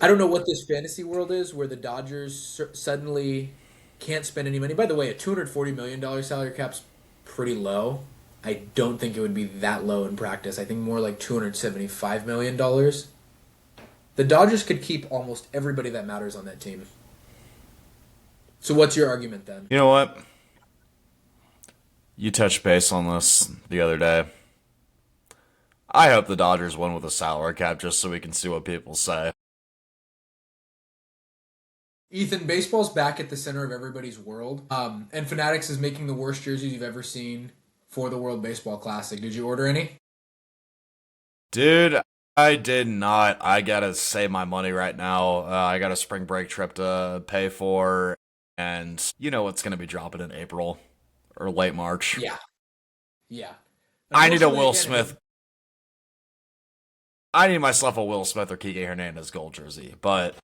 I don't know what this fantasy world is where the Dodgers suddenly can't spend any money. By the way, a $240 million salary cap's pretty low. I don't think it would be that low in practice. I think more like $275 million. The Dodgers could keep almost everybody that matters on that team. So what's your argument then? You know what? You touched base on this the other day. I hope the Dodgers win with a salary cap just so we can see what people say. Ethan, baseball's back at the center of everybody's world. And Fanatics is making the worst jerseys you've ever seen for the World Baseball Classic. Did you order any? Dude, I did not. I gotta save my money right now. I got a spring break trip to pay for, and you know what's gonna be dropping in April or late March. Yeah. Yeah. I need a Unfortunately, Will again, it Smith. doesn't. I need myself a Will Smith or Kike Hernandez gold jersey, but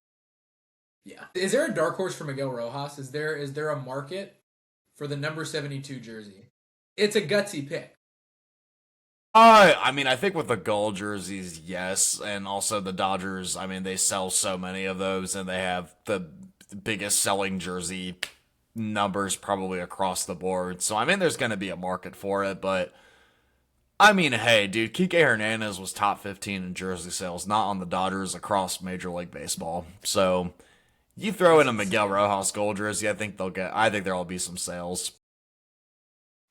Yeah. Is there a dark horse for Miguel Rojas? Is there a market for the number 72 jersey? It's a gutsy pick. I mean, I think with the gold jerseys, yes, and also the Dodgers. I mean, they sell so many of those, and they have the biggest selling jersey numbers probably across the board. So I mean, there's going to be a market for it, but I mean, hey, dude, Kike Hernandez was top 15 in jersey sales, not on the Dodgers across Major League Baseball. So you throw in That's a Miguel insane. Rojas gold jersey, I think they'll get. I think there'll be some sales.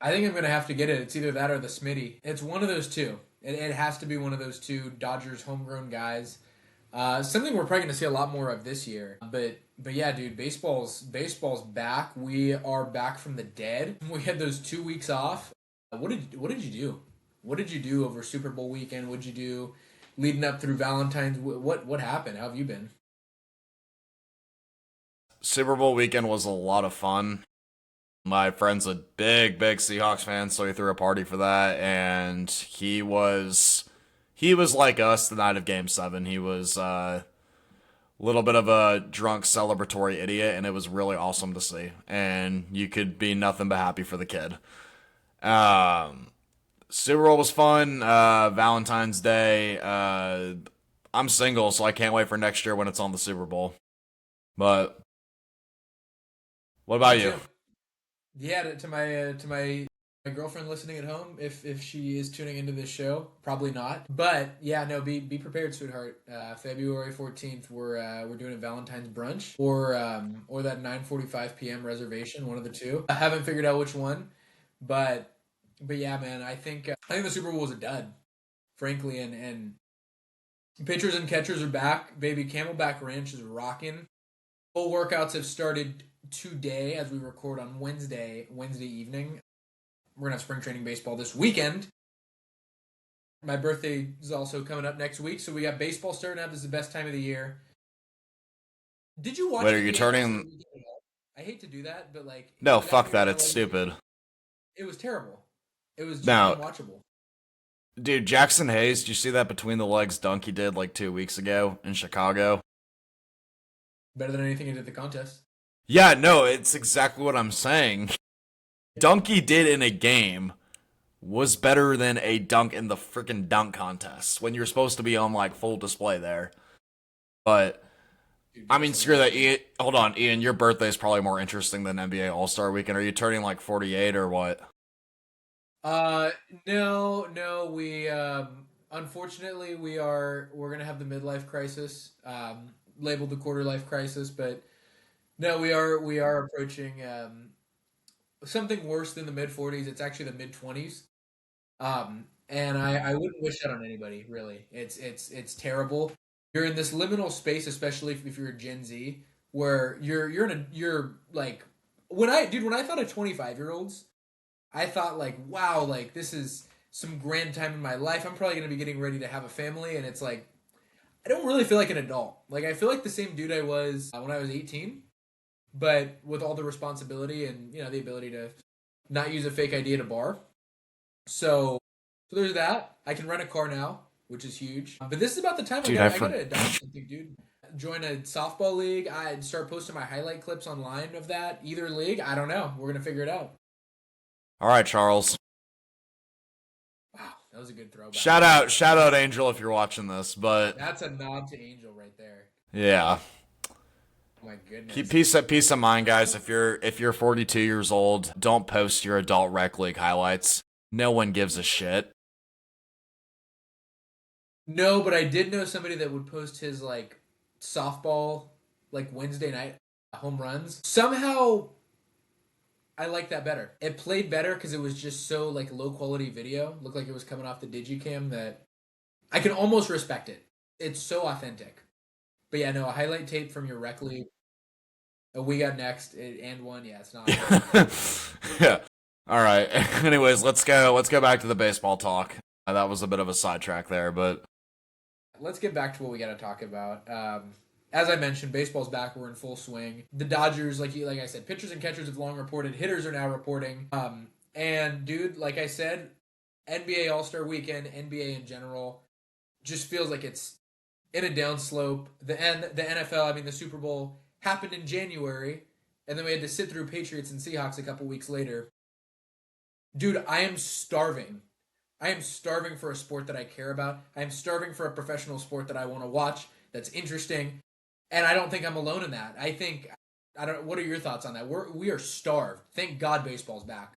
I think I'm going to have to get it. It's either that or the Smitty. It's one of those two. It has to be one of those two Dodgers homegrown guys. Something we're probably going to see a lot more of this year. But yeah, dude, baseball's back. We are back from the dead. We had those 2 weeks off. What did you do? What did you do over Super Bowl weekend? What did you do leading up through Valentine's? What happened? How have you been? Super Bowl weekend was a lot of fun. My friend's a big Seahawks fan, so he threw a party for that, and he was like us the night of Game 7. He was a little bit of a drunk celebratory idiot, and it was really awesome to see. And you could be nothing but happy for the kid. Um, Super Bowl was fun. Valentine's Day. I'm single, so I can't wait for next year when it's on the Super Bowl. But what Me about you? too. Yeah, to my girlfriend listening at home, if she is tuning into this show, probably not. But yeah, no, be prepared, sweetheart. February 14th, we're doing a Valentine's brunch or that 9:45 p.m. reservation, one of the two. I haven't figured out which one, but but yeah, man, I think the Super Bowl was a dud, frankly, and pitchers and catchers are back, baby. Camelback Ranch is rocking. Full workouts have started today as we record on Wednesday evening. We're gonna have spring training baseball this weekend. My birthday is also coming up next week, so we got baseball starting up. This is the best time of the year. Did you Wait, watch are the you game over the turning? weekend at all? I hate to do that, but like No, without fuck giving that. my It's life, stupid. it was terrible. It was just Now, unwatchable. dude, Jackson Hayes, did you see that between the legs dunk he did like 2 weeks ago in Chicago? Better than anything he did at the contest. Yeah, no, it's exactly what I'm saying. Dunk he did in a game was better than a dunk in the freaking dunk contest when you're supposed to be on like full display there. But Dude, I mean, Jackson screw Hayes that. is Ian, hold on, Ian. Your birthday is probably more interesting than NBA All Star Weekend. Are you turning like 48 or what? Uh, no, no. We unfortunately we're gonna have the midlife crisis, labeled the quarter life crisis, but no, we are approaching something worse than the mid 40s. It's actually the mid 20s. And I wouldn't wish that on anybody, really. It's terrible. You're in this liminal space, especially if you're a Gen Z, where you're like when I thought of 25-year-olds, I thought like, wow, like this is some grand time in my life. I'm probably gonna be getting ready to have a family, and it's like I don't really feel like an adult. Like I feel like the same dude I was when I was 18, but with all the responsibility and the ability to not use a fake ID at a bar. So there's that. I can rent a car now, which is huge. But this is about the time I Dude, got I I got to for. adopt something, dude. Join a softball league. I'd start posting my highlight clips online of that either league. I don't know. We're gonna figure it out. All right, Charles. Wow, that was a good throwback. Shout out, Angel, if you're watching this. But That's a nod to Angel right there. Yeah. Oh my Keep goodness. peace of mind, guys. If you're 42 years old, don't post your adult rec league highlights. No one gives a shit. No, but I did know somebody that would post his like softball like Wednesday night home runs. Somehow I like that better. It played better because it was just so like low quality video. Looked like it was coming off the digicam that I can almost respect it. It's so authentic. But yeah, no, a highlight tape from your rec league. We got next and one. Yeah, it's not. Yeah. All right. Anyways, let's go. Let's go back to the baseball talk. That was a bit of a sidetrack there, but Let's get back to what we got to talk about. As I mentioned, baseball's back. We're in full swing. The Dodgers, like I said, pitchers and catchers have long reported. Hitters are now reporting. And dude, like I said, NBA All Star Weekend, NBA in general, just feels like it's in a downslope. The NFL, I mean, the Super Bowl happened in January, and then we had to sit through Patriots and Seahawks a couple weeks later. Dude, I am starving. I am starving for a sport that I care about. I am starving for a professional sport that I want to watch, that's interesting. And I don't think I'm alone in that. I think I don't what are your thoughts on that? We are starved. Thank God baseball's back.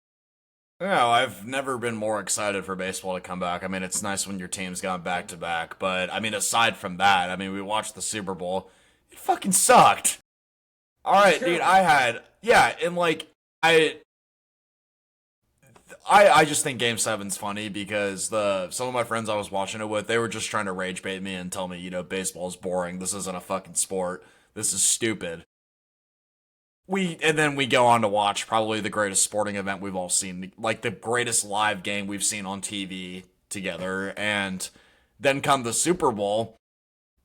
yeah, I've never been more excited for baseball to come back. I mean, it's nice when your team's gone back to back, but I mean, aside from that, I mean, we watched the Super Bowl. It fucking sucked. All It was right, dude, I terrible. had yeah, and like I just think Game Seven's funny because the some of my friends I was watching it with, they were just trying to rage bait me and tell me, baseball's boring. This isn't a fucking sport. This is stupid. And then we go on to watch probably the greatest sporting event we've all seen, like the greatest live game we've seen on TV together. And then come the Super Bowl,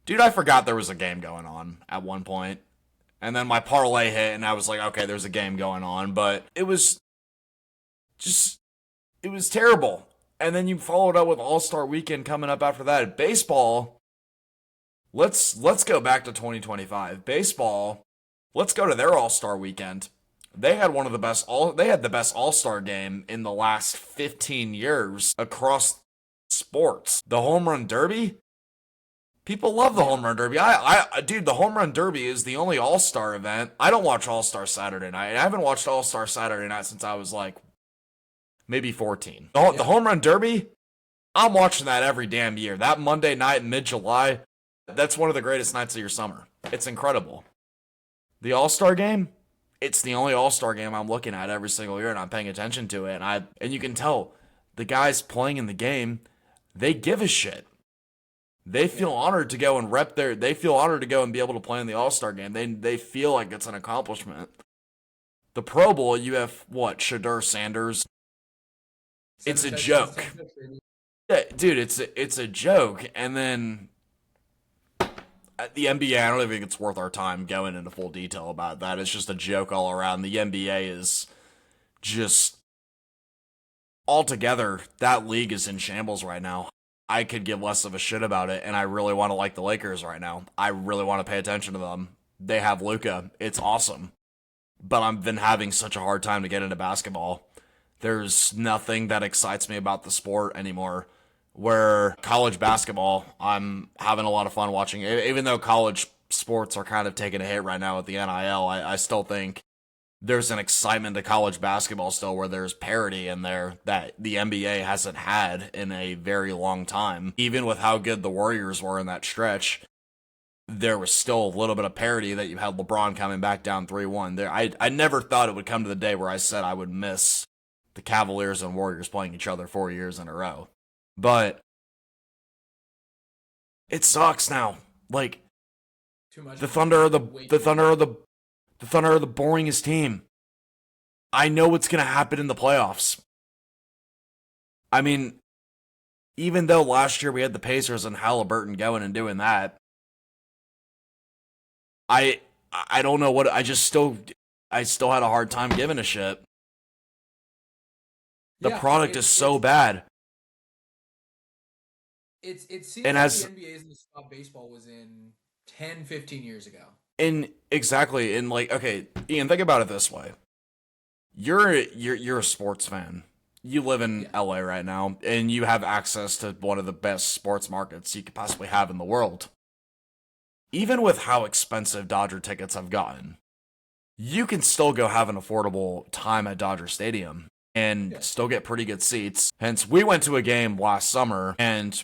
dude, I forgot there was a game going on at one point. And then my parlay hit, and I was like, okay, there's a game going on, but just it was terrible. And then you followed up with All Star Weekend coming up after that. Baseball, let's go back to 2025. Baseball, let's go to their All Star Weekend. They had one of the best all they had the best All Star game in the last 15 years across sports. The home run derby, people love the Yeah. home run derby. Dude, the home run derby is the only All Star event. I don't watch All Star Saturday night. I haven't watched All Star Saturday night since I was like maybe 14. The Yeah. home run derby, I'm watching that every damn year. That Monday night in mid July, that's one of the greatest nights of your summer. It's incredible. The All Star game, it's the only All Star game I'm looking at every single year, and I'm paying attention to it. And you can tell the guys playing in the game, they give a shit. They feel Yeah. honored to go and rep their. They feel honored to go and be able to play in the All Star game. They feel like it's an accomplishment. The Pro Bowl, you have what? Shadur Sanders. It's Seven a touchdowns, joke. 10 picks, baby. Yeah, dude, it's a joke. And then the NBA, I don't even think it's worth our time going into full detail about that. It's just a joke all around. The NBA is just altogether, that league is in shambles right now. I could give less of a shit about it, and I really want to like the Lakers right now. I really want to pay attention to them. They have Luka. It's awesome. But I've been having such a hard time to get into basketball. There's nothing that excites me about the sport anymore. Where college basketball, I'm having a lot of fun watching. Even though college sports are kind of taking a hit right now with the NIL, I still think there's an excitement to college basketball still where there's parity in there that the NBA hasn't had in a very long time. Even with how good the Warriors were in that stretch, there was still a little bit of parity that you had LeBron coming back down 3-1. I never thought it would come to the day where I said I would miss the Cavaliers and Warriors playing each other 4 years in a row. But it sucks now. Like Too much the Thunder are the way the too much. Thunder are the Thunder are the boringest team. I know what's going to happen in the playoffs. I mean, even though last year we had the Pacers and Halliburton going and doing that, I I don't know what I still had a hard time giving a shit. The Yeah, product is it's so it's bad. it's it seems And like the as NBA is in the spot baseball was in 10, 15 years ago. in exactly in like okay, Ian, think about it this way. You're a sports fan. You live in Yeah. LA right now and you have access to one of the best sports markets you could possibly have in the world. even with how expensive Dodger tickets have gotten, you can still go have an affordable time at Dodger Stadium and Yeah. still get pretty good seats. Hence, we went to a game last summer and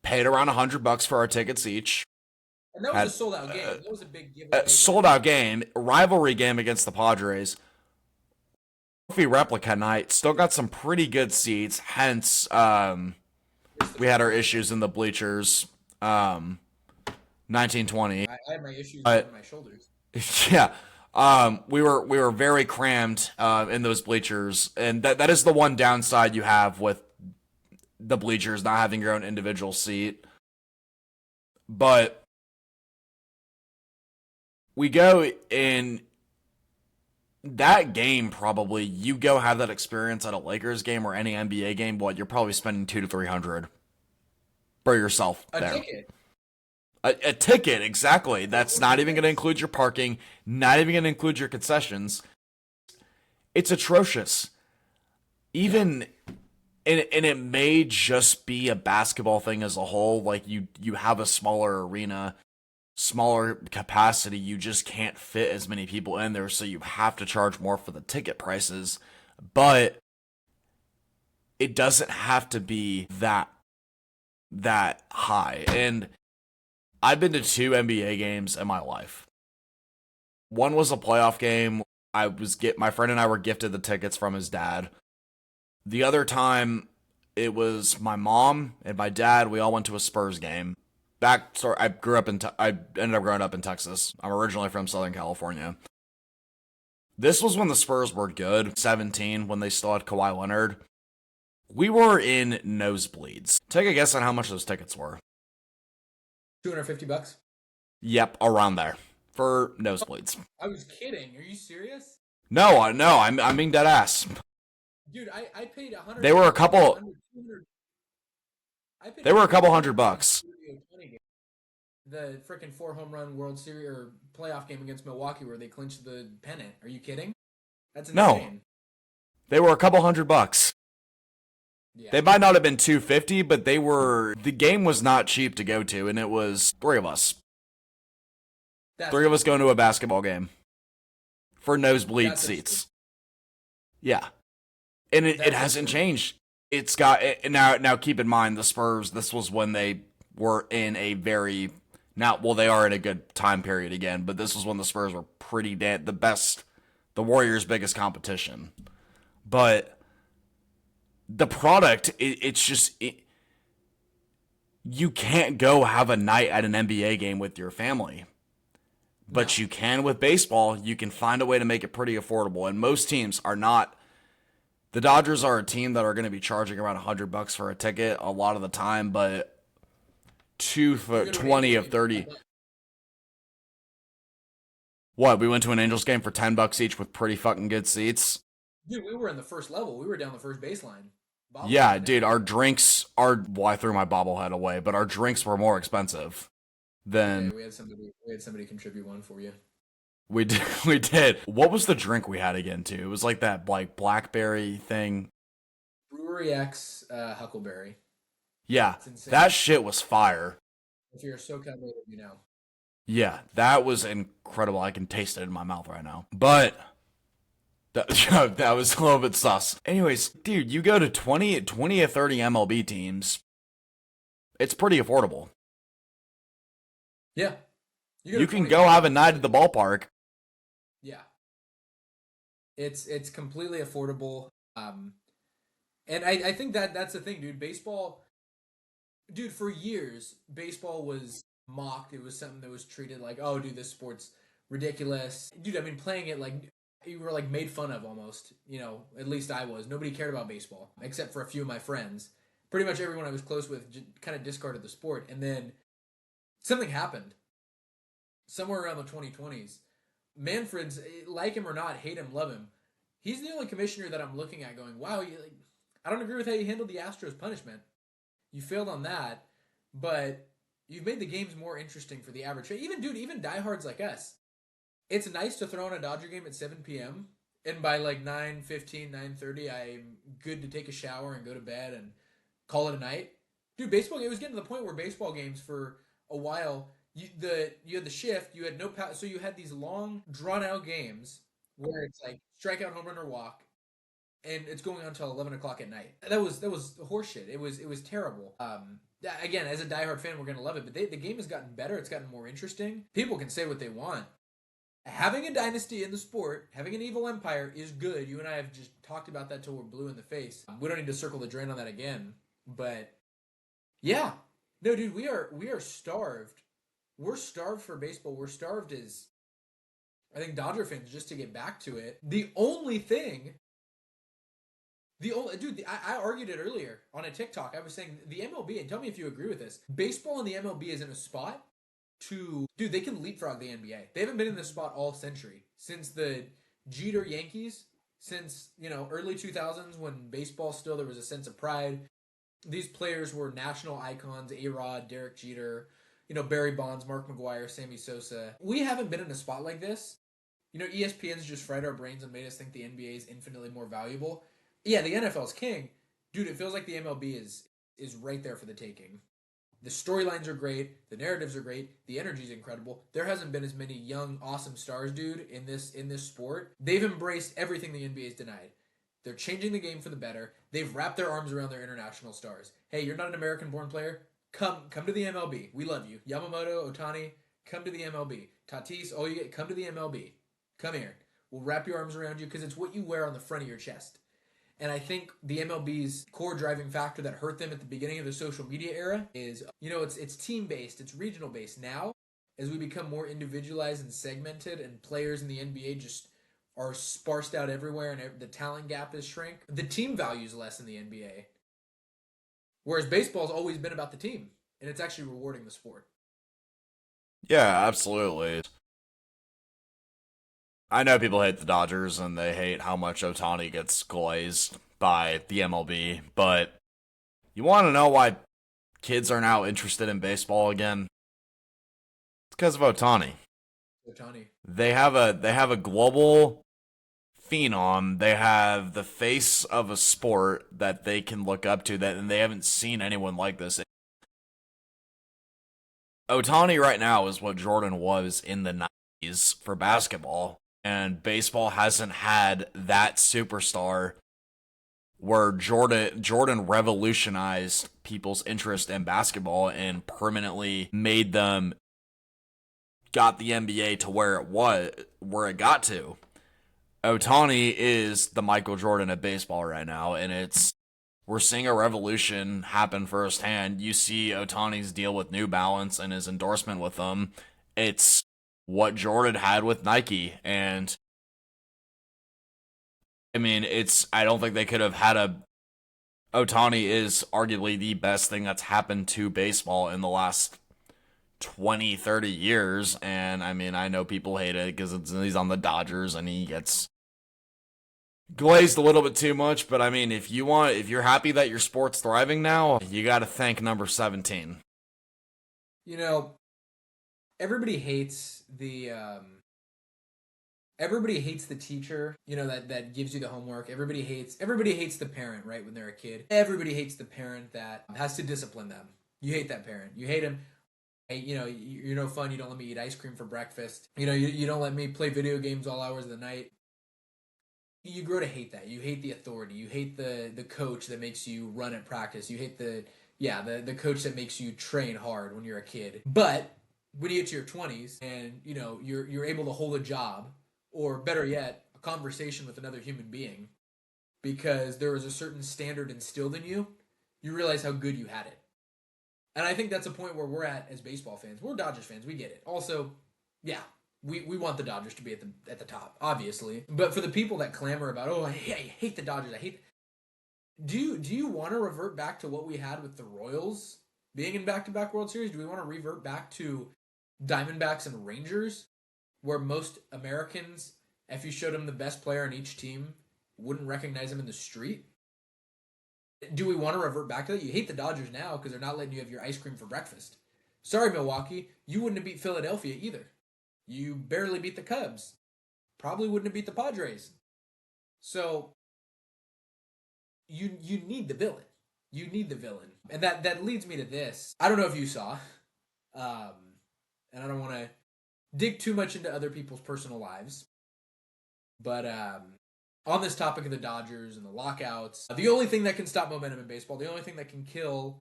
paid around $100 for our tickets each. And that was a Had sold out game. a, That was a big a giveaway sold out game, rivalry game against the Padres. Trophy replica night, still got some pretty good seats. Hence, we had our issues in the bleachers. 1920. I had my issues But moving my shoulders. yeah, we were very crammed in those bleachers, and that is the one downside you have with the bleachers not having your own individual seat. But we go in that game, probably you go have that experience at a Lakers game or any NBA game. What, you're probably spending 200 to 300 for yourself A there. ticket. A ticket, exactly. That's not even going to include your parking, not even going to include your concessions. It's atrocious. Even, and it may just be a basketball thing as a whole. Like you have a smaller arena, smaller capacity. You just can't fit as many people in there, so you have to charge more for the ticket prices. But it doesn't have to be that high. And I've been to 2 NBA games in my life. One was a playoff game. My friend and I were gifted the tickets from his dad. The other time, it was my mom and my dad. We all went to a Spurs game. I ended up growing up in Texas. I'm originally from Southern California. This was when the Spurs were good. 17, when they still had Kawhi Leonard. We were in nosebleeds. Take a guess on how much those tickets were. $250. Yep, around there for nosebleeds. I was kidding. Are you serious? No, I'm being dead ass. Dude, I paid 100. They were a couple. Under 200. I paid They were a couple $100 $100. The freaking 4 home run World Series or playoff game against Milwaukee where they clinched the pennant. Are you kidding? That's No, insane. they were a couple $100. Yeah. They might not have been 250, but they were. The game was not cheap to go to, and it was three of us. Three of us going to a basketball game for nosebleed seats. Yeah, and it hasn't changed. It's got now. Keep in mind the Spurs. This was when they were in a very they are in a good time period again. But this was when the Spurs were pretty the best, the Warriors' biggest competition. But the product, it's just you can't go have a night at an NBA game with your family. But you can with baseball. You can find a way to make it pretty affordable. And most teams are not. The Dodgers are a team that are going to be charging around $100 for a ticket a lot of the time, but 20 of 30. What? We went to an Angels game for $10 each with pretty fucking good seats. Dude, we were in the first level. We were down the first baseline. Yeah, dude, our drinks are. Well, I threw my bobblehead away, but our drinks were more expensive than. Yeah, we had somebody contribute one for you. We did. We did. What was the drink we had again, too? It was like that blackberry thing. Brewery X Huckleberry. Yeah, that shit was fire. If you're a SoCal native, you know. Yeah, that was incredible. I can taste it in my mouth right now. But that was a little bit sus. Anyways, dude, you go to 20 or 30 MLB teams. It's pretty affordable. Yeah. You can go have a night at the ballpark. Yeah. It's completely affordable. And I think that's the thing, dude. Baseball, dude, for years, baseball was mocked. It was something that was treated like, oh, dude, this sport's ridiculous. Dude, I mean, playing it like, you were like made fun of almost. You know, at least I was. Nobody cared about baseball, except for a few of my friends. Pretty much everyone I was close with kind of discarded the sport. And then something happened. Somewhere around the 2020s. Manfred's, like him or not, hate him, love him. He's the only commissioner that I'm looking at going, wow, I don't agree with how you handled the Astros punishment. You failed on that, but you've made the games more interesting for the average. Even diehards like us. It's nice to throw on a Dodger game at 7 p.m. and by like 9:15, 9:30, I'm good to take a shower and go to bed and call it a night. Dude, it was getting to the point where baseball games for a while, You had the shift, you had no power, so you had these long drawn out games where it's like strikeout, home run, or walk, and it's going on until 11 o'clock at night. That was horseshit. It was terrible. Again, as a diehard fan, we're gonna love it, but the game has gotten better. It's gotten more interesting. People can say what they want. Having a dynasty in the sport, having an evil empire is good. You and I have just talked about that till we're blue in the face. We don't need to circle the drain on that again. But yeah, no, dude, we are starved. We're starved for baseball. We're starved as I think Dodger fans just to get back to it. The only dude, I argued it earlier on a TikTok. I was saying the MLB, and tell me if you agree with this. Baseball and the MLB is in a spot to dude. They can leapfrog the NBA. They haven't been in this spot all century since the Jeter Yankees, since early 2000s when baseball still there was a sense of pride. These players were national icons: A Rod, Derek Jeter, Barry Bonds, Mark McGuire, Sammy Sosa. We haven't been in a spot like this. ESPN's just fried our brains and made us think the NBA is infinitely more valuable. Yeah, the NFL's king. Dude, it feels like the MLB is right there for the taking. The storylines are great, the narratives are great, the energy's incredible. There hasn't been as many young, awesome stars, dude, in this sport. They've embraced everything the NBA's denied. They're changing the game for the better. They've wrapped their arms around their international stars. Hey, you're not an American-born player? Come to the MLB. We love you. Yamamoto, Otani, come to the MLB. Tatis, come to the MLB. Come here. We'll wrap your arms around you because it's what you wear on the front of your chest. And I think the MLB's core driving factor that hurt them at the beginning of the social media era is, it's team based, it's regional based. Now, as we become more individualized and segmented, and players in the NBA just are sparsed out everywhere, and the talent gap is shrink, the team value is less in the NBA. Whereas baseball's always been about the team, and it's actually rewarding the sport. Yeah, absolutely. I know people hate the Dodgers and they hate how much Otani gets glazed by the MLB, but you want to know why kids are now interested in baseball again? It's because of Otani. Otani. They have a global phenom. They have the face of a sport that they can look up to, that and they haven't seen anyone like this. Otani right now is what Jordan was in the 90s for basketball, and baseball hasn't had that superstar where Jordan revolutionized people's interest in basketball and permanently made them got the NBA to where it got to. Otani is the Michael Jordan of baseball right now, and we're seeing a revolution happen firsthand. You see Otani's deal with New Balance and his endorsement with them. It's what Jordan had with Nike, and I mean, I don't think they could have had a. Otani is arguably the best thing that's happened to baseball in the last 20, 30 years. And I mean, I know people hate it because he's on the Dodgers and he gets glazed a little bit too much. But I mean, if you're happy that your sport's thriving now, you got to thank number 17. You know, everybody hates the everybody hates the teacher, that gives you the homework. Everybody hates the parent, right, when they're a kid. Everybody hates the parent that has to discipline them. You hate that parent. You hate him. Hey, you're no fun. You don't let me eat ice cream for breakfast. You don't let me play video games all hours of the night. You grow to hate that. You hate the authority. You hate the coach that makes you run at practice. You hate the coach that makes you train hard when you're a kid. But when you get to your 20s and you're able to hold a job, or better yet, a conversation with another human being, because there was a certain standard instilled in you, you realize how good you had it. And I think that's a point where we're at as baseball fans. We're Dodgers fans. We get it. Also, yeah, we want the Dodgers to be at the top, obviously. But for the people that clamor about, I hate the Dodgers. I hate. Do you want to revert back to what we had with the Royals being in back-to-back World Series? Do we want to revert back to Diamondbacks and Rangers, where most Americans, if you showed them the best player on each team, wouldn't recognize him in the street? Do we want to revert back to that? You hate the Dodgers now because they're not letting you have your ice cream for breakfast. Sorry, Milwaukee, you wouldn't have beat Philadelphia either. You barely beat the Cubs. Probably wouldn't have beat the Padres. So you need the villain. You need the villain. And that leads me to this. I don't know if you saw. Um, and I don't want to dig too much into other people's personal lives. But on this topic of the Dodgers and the lockouts, the only thing that can stop momentum in baseball, the only thing that can kill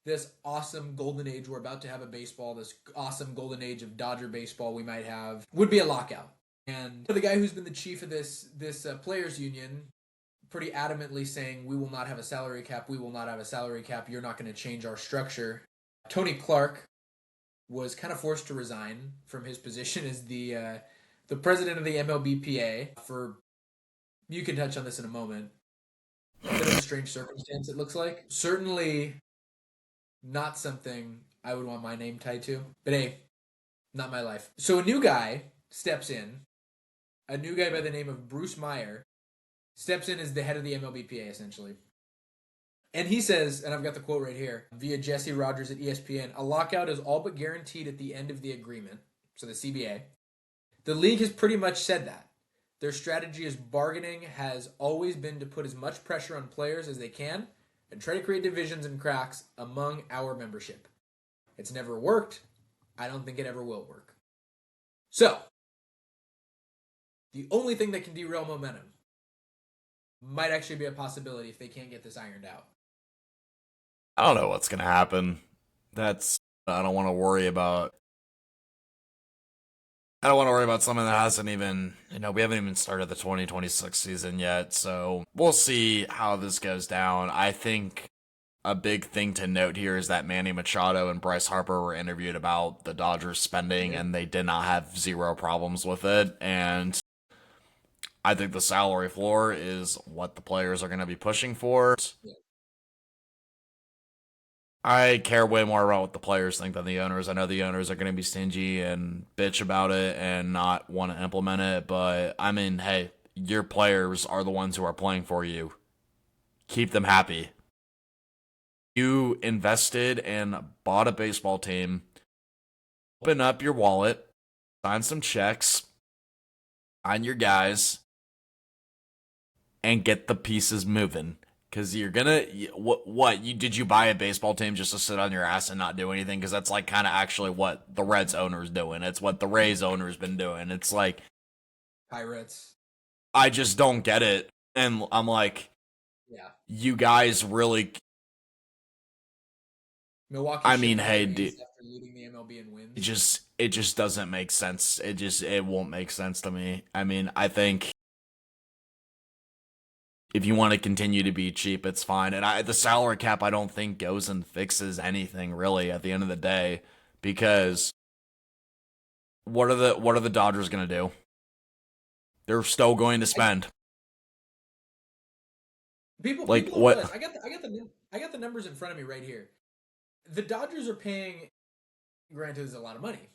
this awesome golden age we're about to have of baseball, this awesome golden age of Dodger baseball we might have, would be a lockout. And the guy who's been the chief of this players union pretty adamantly saying, we will not have a salary cap, we will not have a salary cap, you're not going to change our structure. Tony Clark was kind of forced to resign from his position as the president of the MLBPA for, you can touch on this in a moment, a bit of a strange circumstance it looks like. Certainly not something I would want my name tied to, but hey, not my life. So a new guy steps in, a new guy by the name of Bruce Meyer steps in as the head of the MLBPA essentially. And he says, and I've got the quote right here, via Jesse Rogers at ESPN, a lockout is all but guaranteed at the end of the agreement, so the CBA. The league has pretty much said that. Their strategy is bargaining has always been to put as much pressure on players as they can and try to create divisions and cracks among our membership. It's never worked. I don't think it ever will work. So, the only thing that can derail momentum might actually be a possibility if they can't get this ironed out. I don't know what's going to happen. I don't want to worry about. I don't want to worry about something that hasn't even, we haven't even started the 2026 season yet. So we'll see how this goes down. I think a big thing to note here is that Manny Machado and Bryce Harper were interviewed about the Dodgers spending, and they did not have zero problems with it. And I think the salary floor is what the players are going to be pushing for. I care way more about what the players think than the owners. I know the owners are going to be stingy and bitch about it and not want to implement it, but I mean, hey, your players are the ones who are playing for you. Keep them happy. You invested and bought a baseball team. Open up your wallet, sign some checks, sign your guys, and get the pieces moving. Because you're gonna did you buy a baseball team just to sit on your ass and not do anything? Because that's like kind of actually what the Reds owner's doing. It's what the Rays owner's been doing. It's like Pirates. I just don't get it, and I'm like, yeah, you guys really. Milwaukee. I mean, hey, after leading the MLB in wins, it just doesn't make sense. It won't make sense to me. I mean, I think. If you want to continue to be cheap, it's fine. And the salary cap, I don't think goes and fixes anything really at the end of the day, because what are the Dodgers going to do? They're still going to spend. People what? I got the numbers in front of me right here. The Dodgers are paying. Granted, it's a lot of money.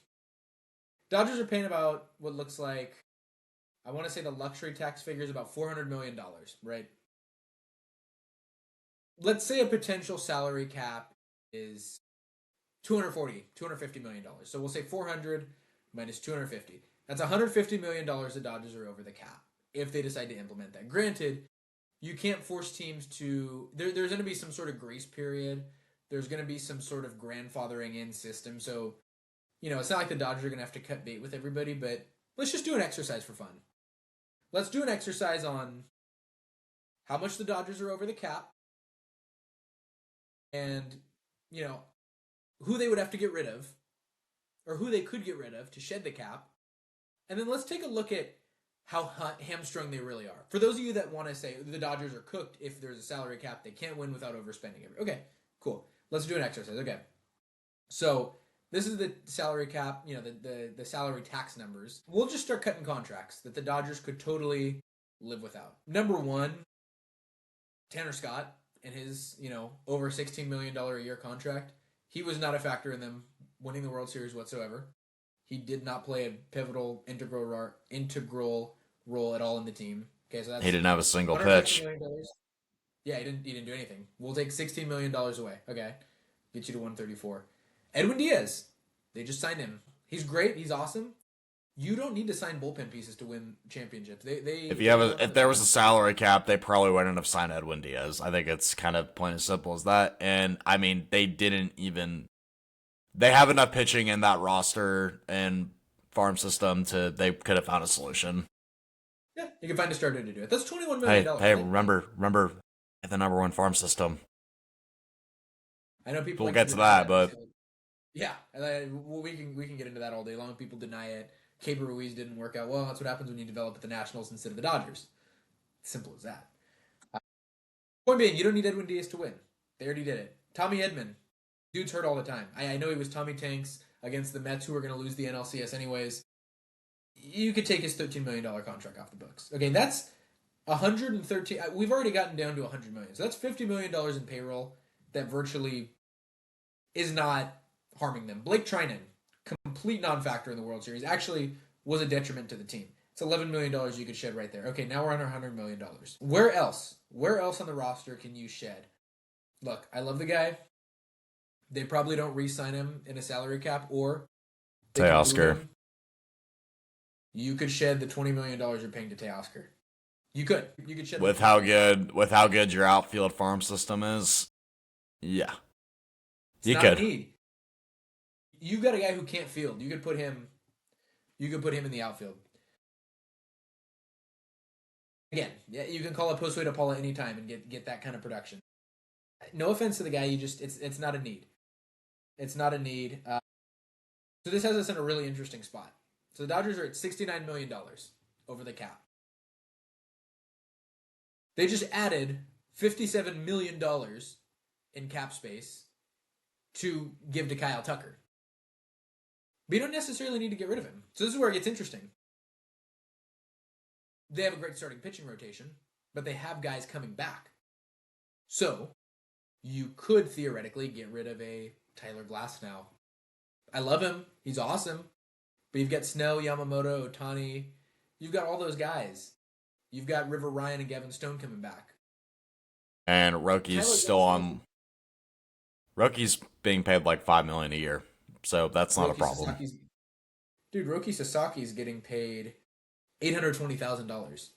Dodgers are paying about what looks like. I want to say the luxury tax figure is about $400 million, right? Let's say a potential salary cap is $250 million. So we'll say 400 minus 250. That's $150 million the Dodgers are over the cap if they decide to implement that. Granted, you can't force teams to. There's going to be some sort of grace period. There's going to be some sort of grandfathering in system. So, it's not like the Dodgers are going to have to cut bait with everybody, but let's just do an exercise for fun. Let's do an exercise on how much the Dodgers are over the cap and, who they would have to get rid of or who they could get rid of to shed the cap. And then let's take a look at how hamstrung they really are. For those of you that want to say the Dodgers are cooked if there's a salary cap, they can't win without overspending. Okay, cool. Let's do an exercise. Okay. So this is the salary cap, the salary tax numbers. We'll just start cutting contracts that the Dodgers could totally live without. Number one, Tanner Scott and his, over $16 million a year contract. He was not a factor in them winning the World Series whatsoever. He did not play a pivotal, integral role at all in the team. Okay, so that's he didn't have a single pitch. Yeah, he didn't do anything. We'll take $16 million away. Okay, get you to 134. Edwin Diaz, they just signed him. He's great. He's awesome. You don't need to sign bullpen pieces to win championships. If there was a salary cap, they probably wouldn't have signed Edwin Diaz. I think it's kind of plain as simple as that. And I mean, they didn't even they have enough pitching in that roster and farm system to they could have found a solution. Yeah, you can find a starter to do it. That's $21 million. Hey, Like, remember the number one farm system. I know people We'll like to get to deny that, that. They but say, like, yeah, well, we can get into that all day long. People deny it. Caber Ruiz didn't work out well. That's what happens when you develop at the Nationals instead of the Dodgers. Simple as that. Point being, you don't need Edwin Diaz to win. They already did it. Tommy Edman, dude's hurt all the time. I know he was Tommy Tanks against the Mets, who were going to lose the NLCS anyways. You could take his $13 million contract off the books. Okay, that's 113. We've already gotten down to 100 million, so that's $50 million in payroll that virtually is not harming them. Blake Trinan, complete non-factor in the World Series, actually was a detriment to the team. It's $11 million you could shed right there. Okay, now we're under $100 million. Where else? Where else on the roster can you shed? Look, I love the guy. They probably don't re-sign him in a salary cap, or they could move Teoscar. him. You could shed the $20 million you're paying to Teoscar. You could. You could shed With how good your outfield farm system is, yeah, It's you not a could. need. You got a guy who can't field. You could put him. You could put him in the outfield. Again, yeah, you can call up Josue de Paula anytime and get that kind of production. No offense to the guy, it's not a need. It's not a need. So this has us in a really interesting spot. So the Dodgers are at $69 million over the cap. They just added $57 million in cap space to give to Kyle Tucker. But you don't necessarily need to get rid of him. So this is where it gets interesting. They have a great starting pitching rotation, but they have guys coming back. So you could theoretically get rid of a Tyler Glasnow. I love him. He's awesome. But you've got Snell, Yamamoto, Otani. You've got all those guys. You've got River Ryan and Gavin Stone coming back. And Roki's being paid like $5 million a year, so that's not a problem. Roki Sasaki's getting paid $820,000.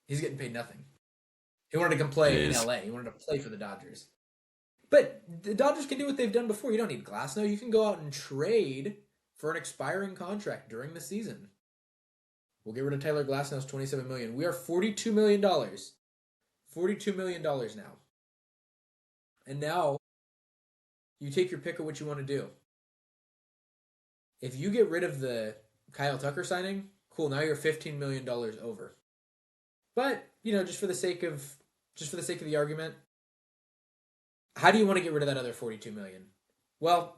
He's getting paid nothing. He wanted to come play in LA. He wanted to play for the Dodgers. But the Dodgers can do what they've done before. You don't need Glasnow. You can go out and trade for an expiring contract during the season. We'll get rid of Tyler Glasnow's $27 million. We are $42 million. $42 million now. And now you take your pick of what you want to do. If you get rid of the Kyle Tucker signing, cool, now you're $15 million over. But, just for the sake of the argument, how do you want to get rid of that other $42 million? Well,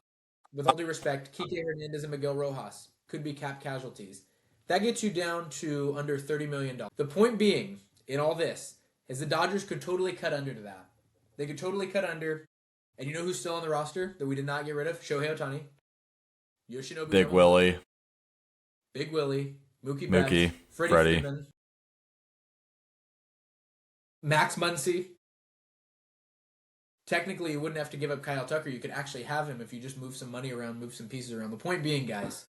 with all due respect, Kike Hernandez and Miguel Rojas could be cap casualties. That gets you down to under $30 million. The point being, in all this, is the Dodgers could totally cut under to that. They could totally cut under. And you know who's still on the roster that we did not get rid of? Shohei Ohtani. Yoshinobu Big Yamamoto, Willie. Big Willie. Mookie Mookie. Betts. Freddie Freddie. Freeman. Max Muncy. Technically, you wouldn't have to give up Kyle Tucker. You could actually have him if you just move some money around, move some pieces around. The point being, guys,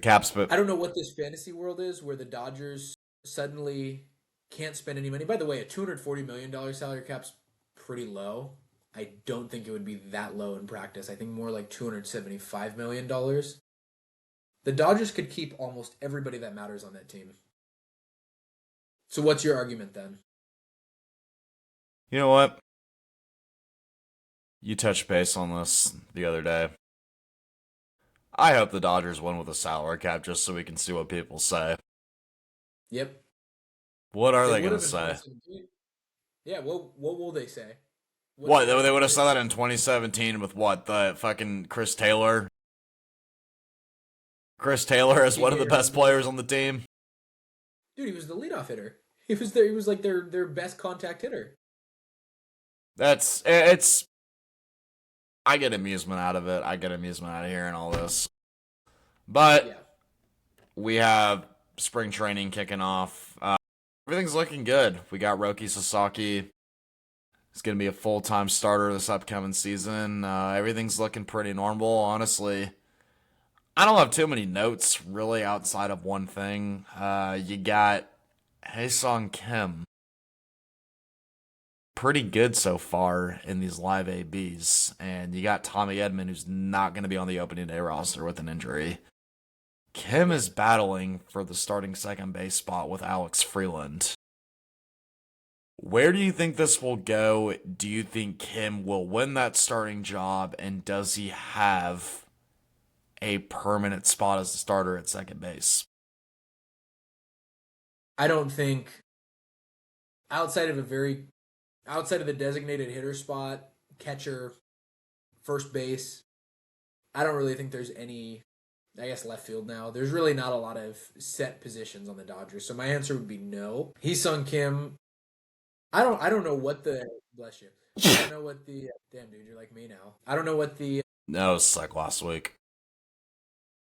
Caps, but I don't know what this fantasy world is where the Dodgers suddenly can't spend any money. By the way, a $240 million salary cap's pretty low. I don't think it would be that low in practice. I think more like $275 million. The Dodgers could keep almost everybody that matters on that team. So what's your argument then? you know what? You touched base on this the other day. I hope the Dodgers win with a salary cap just so we can see what people say. Yep. What are they would going to have in say? 2017. Yeah, what will they say? What, they would have said that in 2017 with what? The fucking Chris Taylor? Chris Taylor is one of the best players on the team. Dude, he was the leadoff hitter. He was like their best contact hitter. It's I get amusement out of it. I get amusement out of hearing all this. But Yeah. we have spring training kicking off. Everything's looking good. We got Roki Sasaki. He's going to be a full-time starter this upcoming season. Everything's looking pretty normal, honestly. I don't have too many notes, really, outside of one thing. You got Haesung Kim. pretty good so far in these live ABs. And you got Tommy Edman, who's not going to be on the opening day roster with an injury. Kim Yeah. is battling for the starting second base spot with Alex Freeland. Where do you think this will go? Do you think Kim will win that starting job? And does he have a permanent spot as a starter at second base? I don't think outside of outside of the designated hitter spot, catcher, first base, I don't really think there's any. I guess left field now. There's really not a lot of set positions on the Dodgers. So my answer would be no. Hee-Sung Kim. I don't know what the bless you. I don't know what the damn dude. You're like me now. I don't know what the No, it's like last week.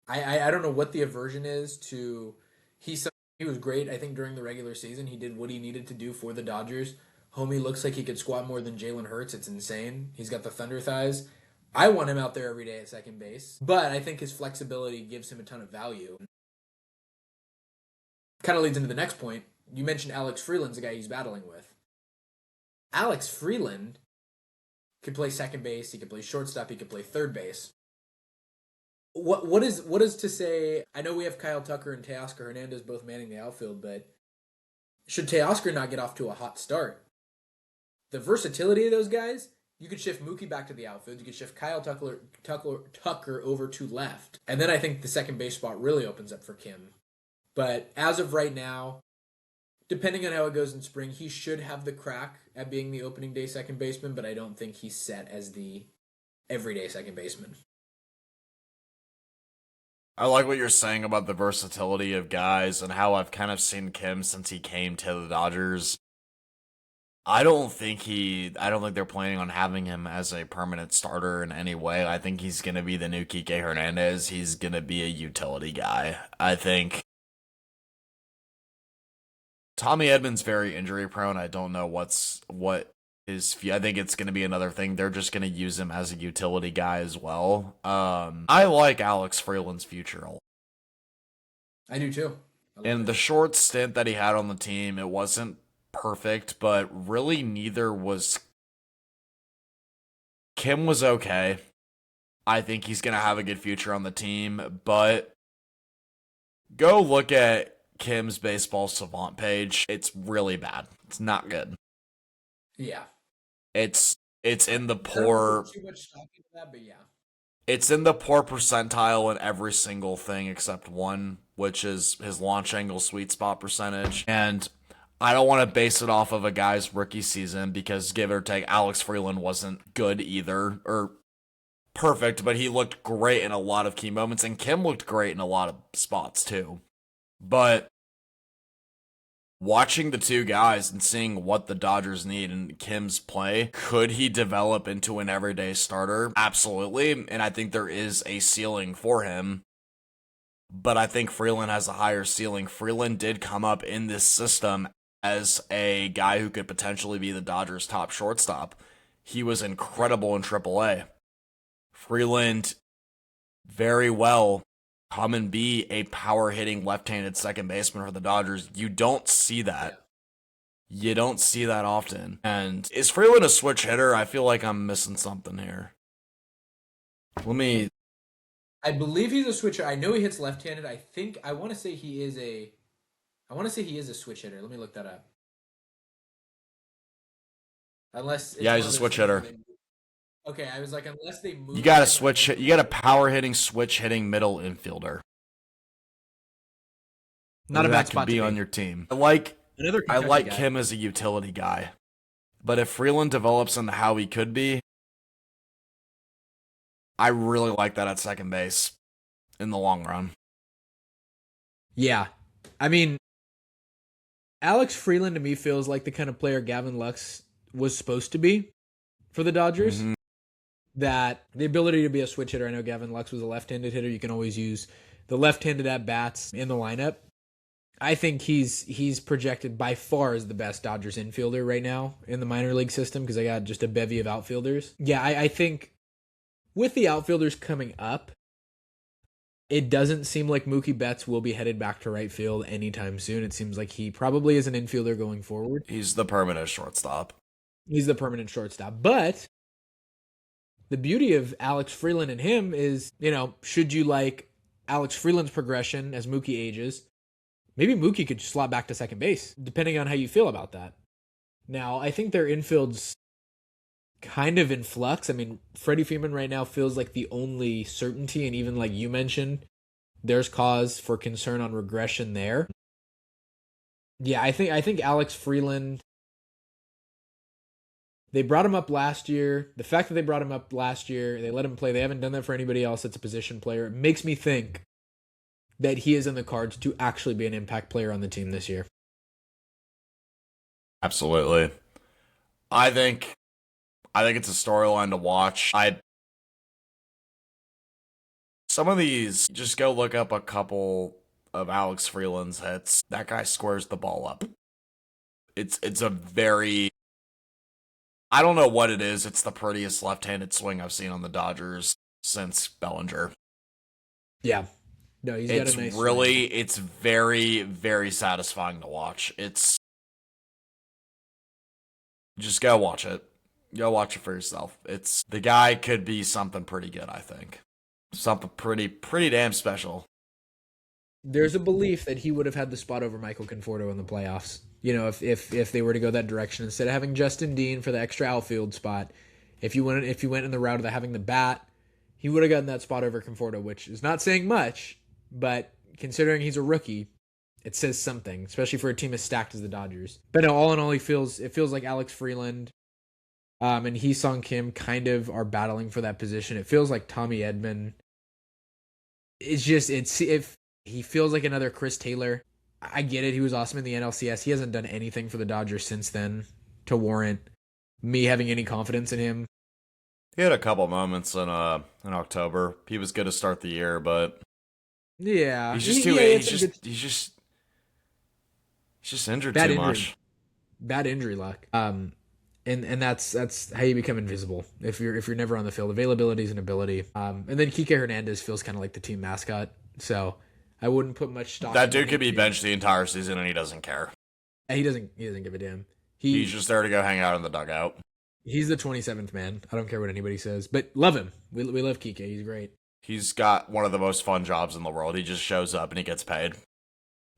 I don't know what the aversion is to Hee-Sung. He was great. I think during the regular season he did what he needed to do for the Dodgers. Homie looks like he could squat more than Jalen Hurts. It's insane. He's got the thunder thighs. I want him out there every day at second base, but I think his flexibility gives him a ton of value. Kind of leads into the next point. You mentioned Alex Freeland's the guy he's battling with. Alex Freeland could play second base. He could play shortstop. He could play third base. What is to say? I know we have Kyle Tucker and Teoscar Hernandez both manning the outfield, but should Teoscar not get off to a hot start? The versatility of those guys. You could shift Mookie back to the outfield. You could shift Kyle Tucker over to left. And then I think the second base spot really opens up for Kim. But as of right now, depending on how it goes in spring, he should have the crack at being the opening day second baseman, but I don't think he's set as the everyday second baseman. I like what you're saying about the versatility of guys and how I've kind of seen Kim since he came to the Dodgers. I don't think they're planning on having him as a permanent starter in any way. I think he's going to be the new Kike Hernandez. He's going to be a utility guy. I think Tommy Edman's very injury prone. I don't know what is. I think it's going to be another thing. They're just going to use him as a utility guy as well. I like Alex Freeland's future. I do too. In the short stint that he had on the team, it wasn't perfect, but really neither was. Kim was okay. I think he's going to have a good future on the team, but go look at Kim's baseball savant page. It's really bad. It's not good. Yeah. It's in the poor. Too much stock into that, but yeah. It's in the poor percentile in every single thing except one, which is his launch angle sweet spot percentage. And I don't want to base it off of a guy's rookie season because, give or take, Alex Freeland wasn't good either, or perfect, but he looked great in a lot of key moments, and Kim looked great in a lot of spots too. But watching the two guys and seeing what the Dodgers need in Kim's play, could he develop into an everyday starter? Absolutely, and I think there is a ceiling for him. But I think Freeland has a higher ceiling. Freeland did come up in this system as a guy who could potentially be the Dodgers' top shortstop. He was incredible in AAA. Freeland, very well, come and be a power-hitting left-handed second baseman for the Dodgers. You don't see that. You don't see that often. And is Freeland a switch hitter? I feel like I'm missing something here. I believe he's a switcher. I know he hits left-handed. I want to say he is a switch hitter. Let me look that up. Yeah, he's a switch hitter. Okay, I was like, unless they move. You got a power hitting, switch hitting middle infielder. Not a bad spot to be on your team. I like him as a utility guy. But if Freeland develops into how he could be, I really like that at second base in the long run. Yeah. I mean, Alex Freeland to me feels like the kind of player Gavin Lux was supposed to be for the Dodgers. Mm-hmm. That the ability to be a switch hitter. I know Gavin Lux was a left-handed hitter. You can always use the left-handed at-bats in the lineup. I think he's projected by far as the best Dodgers infielder right now in the minor league system because I got just a bevy of outfielders. Yeah, I think with the outfielders coming up, it doesn't seem like Mookie Betts will be headed back to right field anytime soon. It seems like he probably is an infielder going forward. He's the permanent shortstop. He's the permanent shortstop. But the beauty of Alex Freeland and him is, should you like Alex Freeland's progression as Mookie ages, maybe Mookie could slot back to second base, depending on how you feel about that. Now, I think their infield's kind of in flux. I mean, Freddie Freeman right now feels like the only certainty, and even like you mentioned, there's cause for concern on regression there. Yeah, I think Alex Freeland, they brought him up last year. The fact that they brought him up last year, they let him play. They haven't done that for anybody else that's a position player. It makes me think that he is in the cards to actually be an impact player on the team this year. Absolutely. I think it's a storyline to watch. Some of these, just go look up a couple of Alex Freeland's hits. That guy squares the ball up. It's a very, I don't know what it is. It's the prettiest left-handed swing I've seen on the Dodgers since Bellinger. Yeah. No, he's got a nice really swing. It's very, very satisfying to watch. Just go watch it. Go watch it for yourself. The guy could be something pretty good, I think. Something pretty damn special. There's a belief that he would have had the spot over Michael Conforto in the playoffs. If they were to go that direction, instead of having Justin Dean for the extra outfield spot, if you went in the route of having the bat, he would have gotten that spot over Conforto, which is not saying much, but considering he's a rookie, it says something, especially for a team as stacked as the Dodgers. But no, all in all, it feels like Alex Freeland and Hee-Sung Kim kind of are battling for that position. It feels like Tommy Edman. If he feels like another Chris Taylor. I get it. He was awesome in the NLCS. He hasn't done anything for the Dodgers since then to warrant me having any confidence in him. He had a couple moments in October. He was good to start the year, but yeah, he's just injured too much. Bad injury luck. And that's how you become invisible if you're never on the field. Availability is an ability. And then Kike Hernandez feels kind of like the team mascot, so I wouldn't put much stock. That dude could be benched the entire season and he doesn't care. He doesn't give a damn. He's just there to go hang out in the dugout. He's the 27th man. I don't care what anybody says, but love him. We love Kike. He's great. He's got one of the most fun jobs in the world. He just shows up and he gets paid.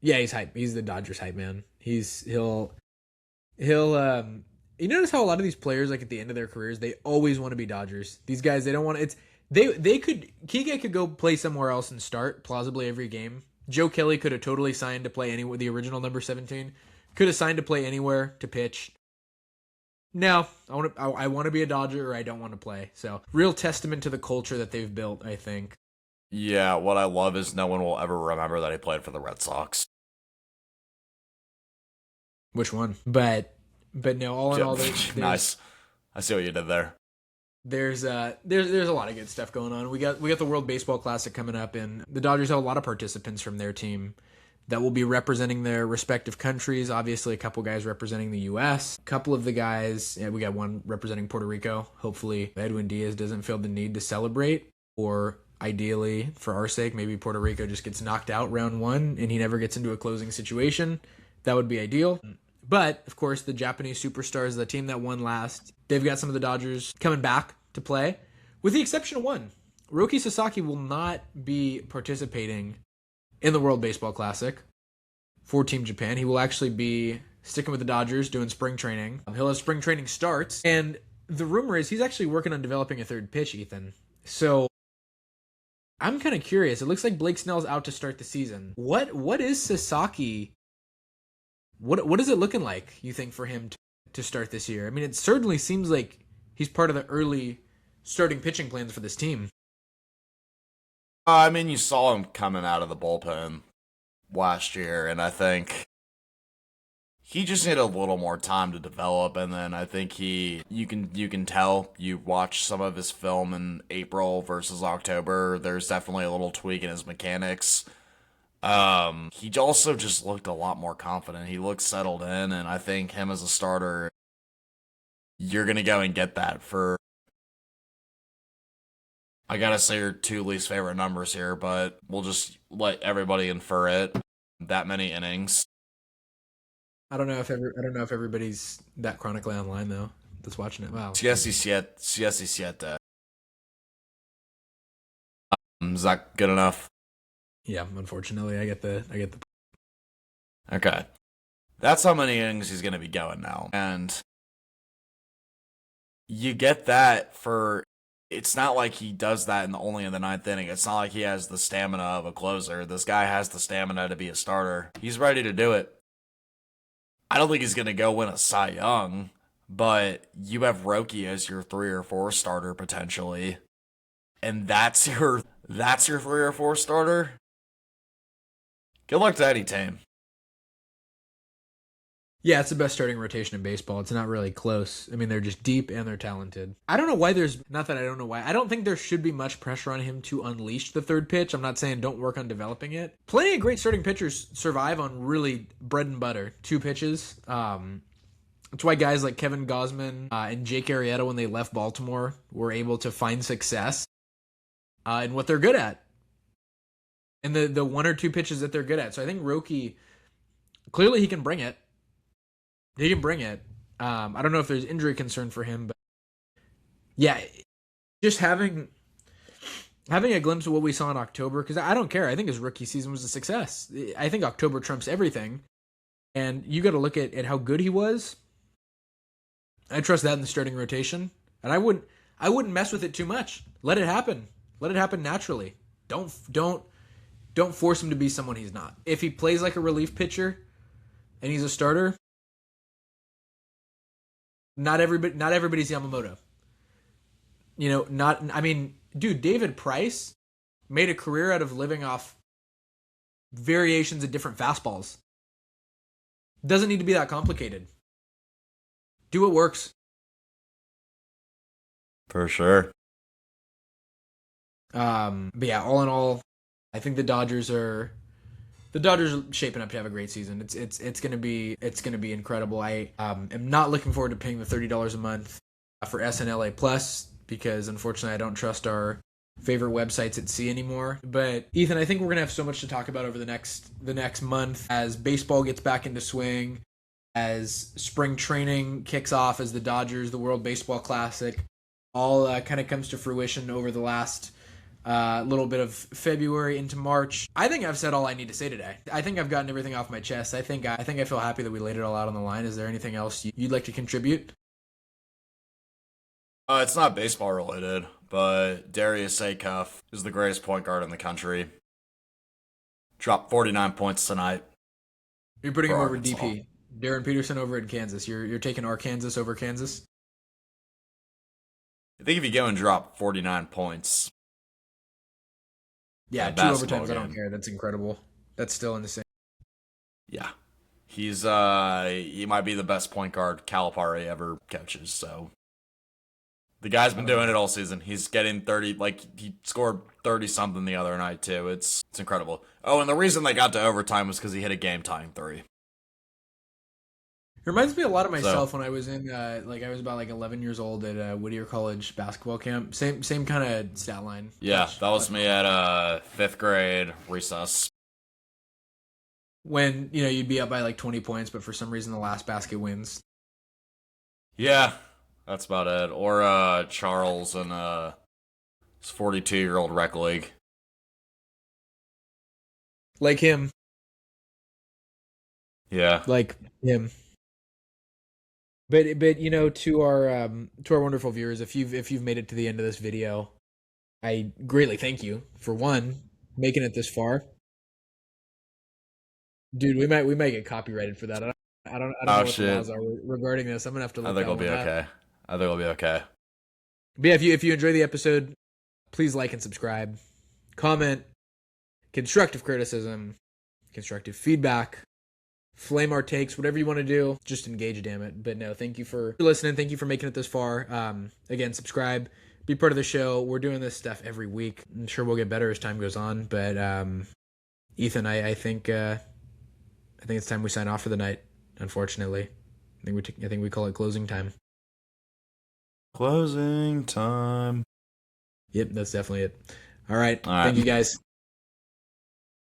Yeah, he's hype. He's the Dodgers hype man. He'll you notice how a lot of these players, like at the end of their careers, they always want to be Dodgers. These guys, they don't want to. Kike could go play somewhere else and start plausibly every game. Joe Kelly could have totally signed to play anywhere. The original number 17 could have signed to play anywhere to pitch. No, I want to be a Dodger or I don't want to play. So real testament to the culture that they've built, I think. Yeah, what I love is no one will ever remember that he played for the Red Sox. Which one? But no, all in all, nice. I see what you did there. There's a lot of good stuff going on. We got the World Baseball Classic coming up, and the Dodgers have a lot of participants from their team that will be representing their respective countries. Obviously, a couple guys representing the U.S. A couple of the guys, we got one representing Puerto Rico. Hopefully, Edwin Diaz doesn't feel the need to celebrate, or ideally, for our sake, maybe Puerto Rico just gets knocked out round one and he never gets into a closing situation. That would be ideal. But, of course, the Japanese Superstars, the team that won last, they've got some of the Dodgers coming back to play, with the exception of one. Roki Sasaki will not be participating in the World Baseball Classic for Team Japan. He will actually be sticking with the Dodgers, doing spring training. He'll have spring training starts, and the rumor is he's actually working on developing a third pitch, Ethan. So I'm kind of curious. It looks like Blake Snell's out to start the season. What is Sasaki? What is it looking like, you think, for him to start this year? I mean, it certainly seems like he's part of the early starting pitching plans for this team. I mean, you saw him coming out of the bullpen last year, and I think he just needed a little more time to develop. And then I think you can tell, you watch some of his film in April versus October, there's definitely a little tweak in his mechanics. He also just looked a lot more confident. He looked settled in, and I think him as a starter, you're gonna go and get that for, I gotta say, your two least favorite numbers here, but we'll just let everybody infer it. That many innings. I don't know if everybody's that chronically online though. that's watching it. Wow. Siete, siete. Is that good enough? Yeah, unfortunately, I get the. Okay. That's how many innings he's going to be going now. And you get that for... It's not like he does that only in the ninth inning. It's not like he has the stamina of a closer. This guy has the stamina to be a starter. He's ready to do it. I don't think he's going to go win a Cy Young, but you have Roki as your 3 or 4 starter potentially. And that's your 3 or 4 starter? Good luck to any team. Yeah, it's the best starting rotation in baseball. It's not really close. I mean, they're just deep and they're talented. I don't know why not that I don't know why. I don't think there should be much pressure on him to unleash the third pitch. I'm not saying don't work on developing it. Plenty of great starting pitchers survive on really bread and butter 2 pitches. That's why guys like Kevin Gausman and Jake Arrieta, when they left Baltimore, were able to find success in what they're good at. And the 1 or 2 pitches that they're good at. So I think Roki, clearly he can bring it. He can bring it. I don't know if there's injury concern for him, but yeah, just having a glimpse of what we saw in October, because I don't care. I think his rookie season was a success. I think October trumps everything, and you got to look at how good he was. I trust that in the starting rotation, and I wouldn't mess with it too much. Let it happen. Let it happen naturally. Don't force him to be someone he's not. If he plays like a relief pitcher and he's a starter, not everybody's Yamamoto. Dude, David Price made a career out of living off variations of different fastballs. Doesn't need to be that complicated. Do what works. For sure. But yeah, all in all, I think the Dodgers are shaping up to have a great season. It's gonna be incredible. I am not looking forward to paying the $30 a month for SNLA Plus, because unfortunately I don't trust our favorite websites at sea anymore. But Ethan, I think we're gonna have so much to talk about over the next month as baseball gets back into swing, as spring training kicks off, as the Dodgers, the World Baseball Classic, all kind of comes to fruition over the last little bit of February into March. I think I've said all I need to say today. I think I've gotten everything off my chest. I think I feel happy that we laid it all out on the line. Is there anything else you'd like to contribute? It's not baseball related, but Darius Acuff is the greatest point guard in the country. Dropped 49 points tonight. You're putting him over Arkansas. DP. Darren Peterson over in Kansas. You're taking Arkansas over Kansas? I think if you go and drop 49 points... Yeah, 2 overtimes, I don't care. That's incredible. That's still insane. Yeah. He might be the best point guard Calipari ever coaches, so... The guy's been doing it all season. He's getting 30, he scored 30-something the other night, too. It's incredible. Oh, and the reason they got to overtime was because he hit a game-tying 3. It reminds me a lot of myself when I was in, I was about 11 years old at Whittier College basketball camp. Same kind of stat line. Yeah, that was me at 5th grade recess. When, you'd be up by 20 points, but for some reason the last basket wins. Yeah, that's about it. Or Charles and his 42-year-old rec league. Like him. Yeah. Like him. But to our wonderful viewers, if you've made it to the end of this video, I greatly thank you for making it this far. Dude, we might get copyrighted for that. I don't know what the laws are regarding this. I'm gonna have to look. I think we'll be okay. But yeah, if you enjoy the episode, please like and subscribe, comment, constructive criticism, constructive feedback. Flame our takes, whatever you want to do, just engage, damn it. But no, thank you for listening. Thank you for making it this far. Again, subscribe, be part of the show. We're doing this stuff every week. I'm sure we'll get better as time goes on. But Ethan, I think it's time we sign off for the night. Unfortunately, I think we call it closing time. Closing time. Yep, that's definitely it. All right. Thank you guys.